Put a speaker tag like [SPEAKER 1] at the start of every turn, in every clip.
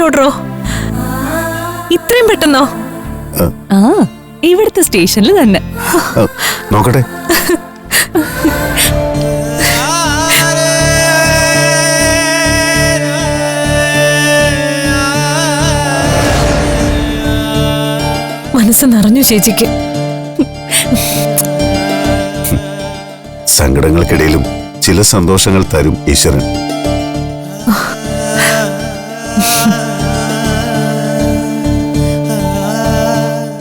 [SPEAKER 1] ഓർഡറോ? ഇത്രയും പെട്ടെന്നോ? ആ, ഇവിടുത്തെ സ്റ്റേഷനിൽ തന്നെ.
[SPEAKER 2] നോക്കട്ടെ.
[SPEAKER 1] മനസ്സ് നിറഞ്ഞു ചേച്ചിക്ക്.
[SPEAKER 2] സങ്കടങ്ങൾക്കിടയിലും ചില സന്തോഷങ്ങൾ തരും ഈശ്വരൻ.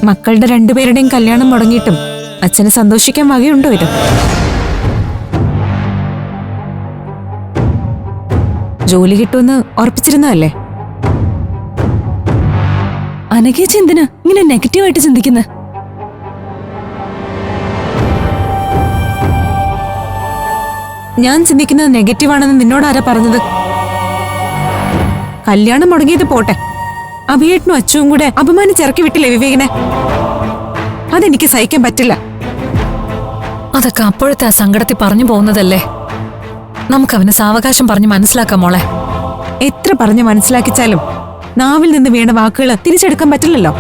[SPEAKER 3] മക്കളുടെ രണ്ടുപേരുടെയും കല്യാണം മുടങ്ങിയിട്ടും അച്ഛന് സന്തോഷിക്കാൻ വകയുണ്ടോ ഇത്? ജോലി കിട്ടുമെന്ന് ഉറപ്പിച്ചിരുന്നതല്ലേ?
[SPEAKER 1] അനഘേച്ചി എന്തിനാ ഇങ്ങനെ നെഗറ്റീവായിട്ട് ചിന്തിക്കുന്നത്?
[SPEAKER 3] ഞാൻ ചിന്തിക്കുന്നത് നെഗറ്റീവാണെന്ന് നിന്നോട് ആരാ പറഞ്ഞത്? കല്യാണം മുടങ്ങിയത് പോട്ടെ, അഭിയേട്ടനും അച്ഛനും കൂടെ അപമാനിച്ചിറക്കി വിട്ടില്ലേ വിവേകിനെ? അതെനിക്ക് സഹിക്കാൻ പറ്റില്ല.
[SPEAKER 1] അതൊക്കെ അപ്പോഴത്തെ ആ സങ്കടത്തിൽ പറഞ്ഞു പോകുന്നതല്ലേ. നമുക്കവന് സാവകാശം പറഞ്ഞ് മനസ്സിലാക്കാം മോളെ.
[SPEAKER 3] എത്ര പറഞ്ഞ് മനസ്സിലാക്കിച്ചാലും നാവിൽ നിന്ന് വീണ വാക്കുകൾ തിരിച്ചെടുക്കാൻ പറ്റില്ലല്ലോ.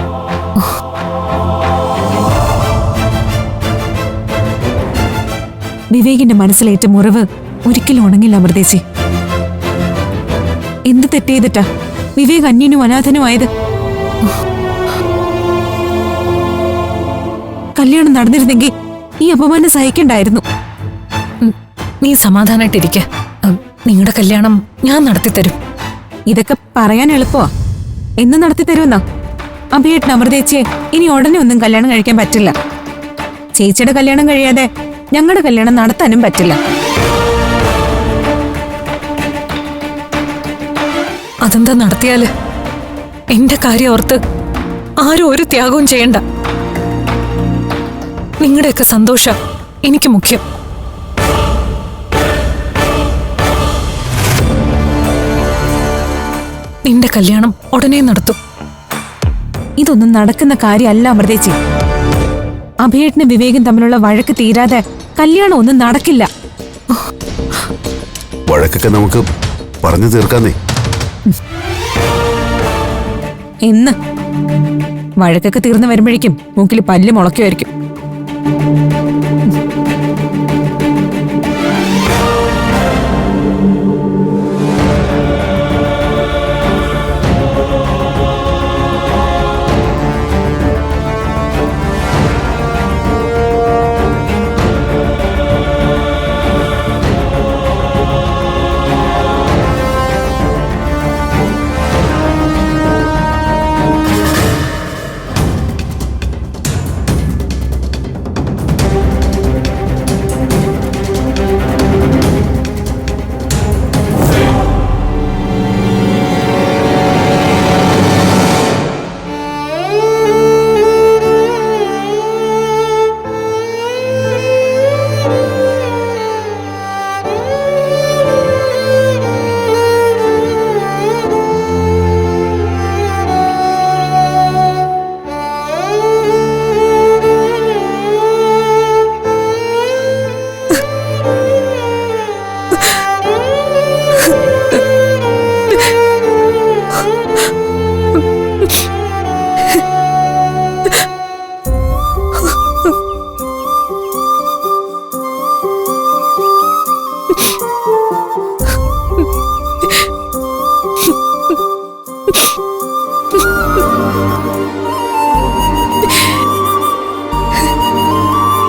[SPEAKER 3] വിവേകിന്റെ മനസ്സിലേറ്റ മുറിവ് ഒരിക്കലും ഉണങ്ങില്ല അമൃതേച്ചി. എന്ത് തെറ്റ് ചെയ്തിട്ടാ വിവേക് അന്യനും അനാഥനുമായത്? കല്യാണം നടന്നിരുന്നെങ്കിൽ ഈ അപമാനം സഹിക്കണ്ടായിരുന്നു.
[SPEAKER 1] നീ സമാധാനായിട്ടിരിക്ക. നിങ്ങളുടെ കല്യാണം ഞാൻ നടത്തിത്തരും.
[SPEAKER 3] ഇതൊക്കെ പറയാൻ എളുപ്പമാ. എന്ന് നടത്തിത്തരുമെന്നാ? അഭിയേട്ടൻ അമൃതേച്ചിയെ ഇനി ഉടനെ ഒന്നും കല്യാണം കഴിക്കാൻ പറ്റില്ല. ചേച്ചിയുടെ കല്യാണം കഴിയാതെ ഞങ്ങളുടെ കല്യാണം നടത്താനും പറ്റില്ല.
[SPEAKER 1] അതെന്താ നടത്തിയാല്? എന്റെ കാര്യം ഓർത്ത് ആരും ഒരു ത്യാഗവും ചെയ്യണ്ട. നിങ്ങളുടെയൊക്കെ സന്തോഷം എനിക്ക് മുഖ്യം. നിന്റെ കല്യാണം ഉടനെ നടത്തും.
[SPEAKER 3] ഇതൊന്നും നടക്കുന്ന കാര്യമല്ല അമൃതേച്ചി. അഭിയേട്ടനും വിവേകും തമ്മിലുള്ള വഴക്ക് തീരാതെ കല്യാണം ഒന്നും നടക്കില്ല.
[SPEAKER 2] വഴക്കൊക്കെ നമുക്ക് പറഞ്ഞു തീർക്കാന്നേ.
[SPEAKER 3] എന്ന് വഴക്കൊക്കെ തീർന്നു വരുമ്പോഴേക്കും മൂക്കിൽ പല്ല് മുളയ്ക്കുമായിരിക്കും.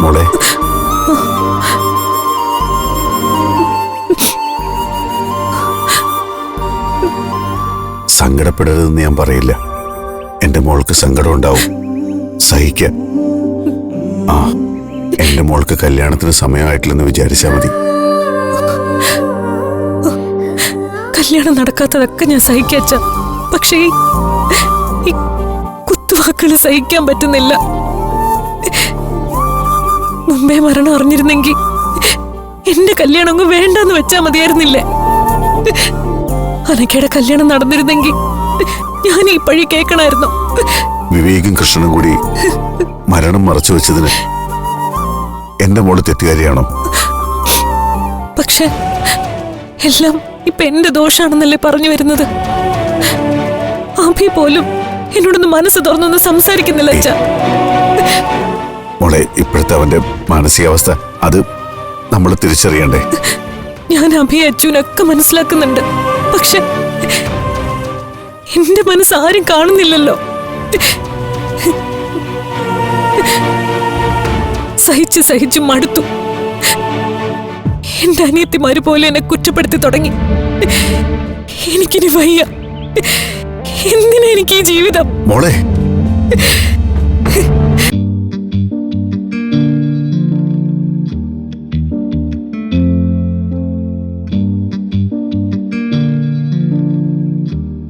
[SPEAKER 2] മോളെ, സങ്കടപ്പെടരുതെന്ന് ഞാൻ പറയില്ല. എന്റെ മോൾക്ക് സങ്കടം ഉണ്ടാവും, സഹിക്കാൻ. ആ, എന്റെ മോൾക്ക് കല്യാണത്തിന് സമയമായിട്ടില്ലെന്ന് വിചാരിച്ചാൽ മതി.
[SPEAKER 1] കല്യാണം നടക്കാത്തതൊക്കെ ഞാൻ സഹിക്കാച്ച, പക്ഷേ ഈ കുത്തുവാക്കുകൾ സഹിക്കാൻ പറ്റുന്നില്ല. മുമ്പേ മരണം അറിഞ്ഞിരുന്നെങ്കിൽ എന്റെ കല്യാണം അങ്ങ് വേണ്ടെന്ന് വെച്ചാ മതിയായിരുന്നില്ലേ? അനക്കയുടെ കല്യാണം നടന്നിരുന്നെങ്കിൽ ഞാൻ ഈ പഴി കേൾക്കണായിരുന്നു.
[SPEAKER 2] വിവേകും കൃഷ്ണനും കൂടി മരണം മറച്ചു വെച്ചതിന് എന്റെ മോള് തെറ്റുകാരിയാണോ?
[SPEAKER 1] പക്ഷെ എല്ലാം ഇപ്പൊ എന്റെ ദോഷാണെന്നല്ലേ പറഞ്ഞു വരുന്നത്? അഭി പോലും എന്നോടൊന്ന് മനസ്സ് തുറന്നൊന്ന് സംസാരിക്കുന്നില്ല അച്ഛാ.
[SPEAKER 2] മോളെ, ഇപ്പോഴത്തെ അവന്റെ മാനസികാവസ്ഥ അത് നമ്മൾ തിരിച്ചറിയണ്ടേ?
[SPEAKER 1] ഞാൻ അഭി അച്ഛനൊക്കെ മനസ്സിലാക്കുന്നുണ്ട്. പക്ഷെ എന്റെ മനസ്സ് ആരും കാണുന്നില്ലല്ലോ. സഹിച്ച് സഹിച്ച് മടുത്തു. എന്റെ അനിയത്തിമാര് പോലെ എന്നെ കുറ്റപ്പെടുത്തി തുടങ്ങി. എനിക്കിനി വയ്യ. എന്തിനാ എനിക്ക് ഈ ജീവിതം?
[SPEAKER 2] മോളെ